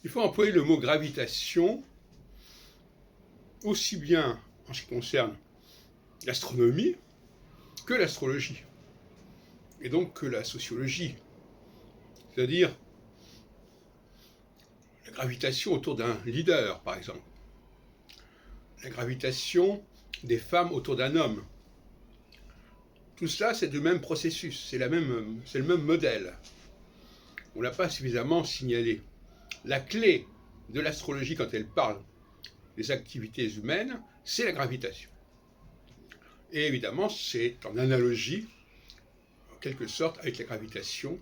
Il faut employer le mot gravitation aussi bien en ce qui concerne l'astronomie que l'astrologie, et donc que la sociologie, c'est-à-dire la gravitation autour d'un leader, par exemple, la gravitation des femmes autour d'un homme. Tout cela, c'est le même processus, c'est le même modèle. On ne l'a pas suffisamment signalé. La clé de l'astrologie, quand elle parle des activités humaines, c'est la gravitation. Et évidemment, c'est en analogie, en quelque sorte, avec la gravitation.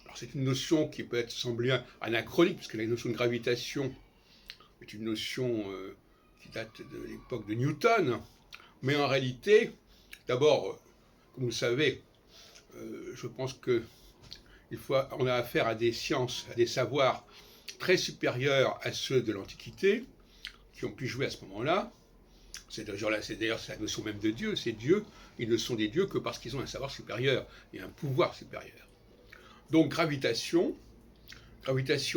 Alors c'est une notion qui peut être semblée anachronique, puisque la notion de gravitation est une notion qui date de l'époque de Newton, mais en réalité, d'abord, comme vous le savez, je pense qu'on a affaire à des sciences, à des savoirs très supérieurs à ceux de l'Antiquité, qui ont pu jouer à ce moment-là. C'est d'ailleurs la notion même de Dieu, c'est Dieu, ils ne sont des dieux que parce qu'ils ont un savoir supérieur et un pouvoir supérieur. Donc gravitation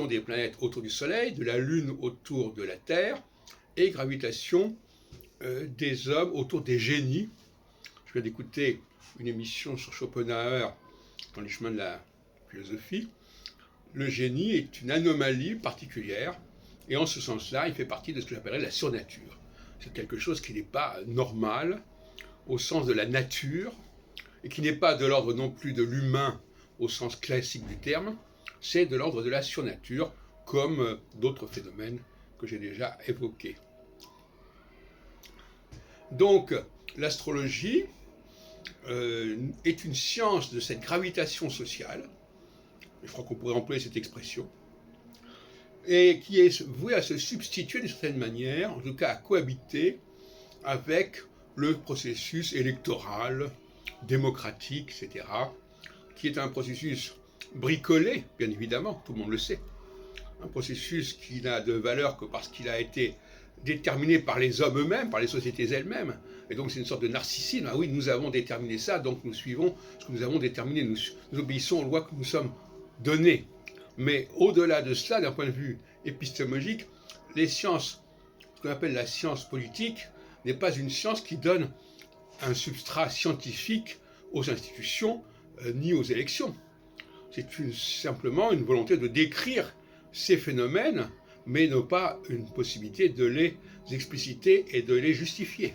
des planètes autour du Soleil, de la Lune autour de la Terre, et gravitation des hommes autour des génies. Je viens d'écouter une émission sur Schopenhauer dans les chemins de la philosophie. Le génie est une anomalie particulière, et en ce sens-là, il fait partie de ce que j'appellerais la surnature. C'est quelque chose qui n'est pas normal au sens de la nature, et qui n'est pas de l'ordre non plus de l'humain au sens classique du terme, c'est de l'ordre de la surnature, comme d'autres phénomènes que j'ai déjà évoqués. Donc, l'astrologie est une science de cette gravitation sociale, je crois qu'on pourrait employer cette expression, et qui est vouée à se substituer d'une certaine manière, en tout cas à cohabiter avec le processus électoral, démocratique, etc., qui est un processus bricolé, bien évidemment, tout le monde le sait, un processus qui n'a de valeur que parce qu'il a été déterminé par les hommes eux-mêmes, par les sociétés elles-mêmes, et donc c'est une sorte de narcissisme. Ah oui, nous avons déterminé ça, donc nous suivons ce que nous avons déterminé, nous obéissons aux lois que nous sommes données. Mais au-delà de cela, d'un point de vue épistémologique, les sciences, ce qu'on appelle la science politique, n'est pas une science qui donne un substrat scientifique aux institutions ni aux élections. C'est simplement une volonté de décrire ces phénomènes, mais non pas une possibilité de les expliciter et de les justifier.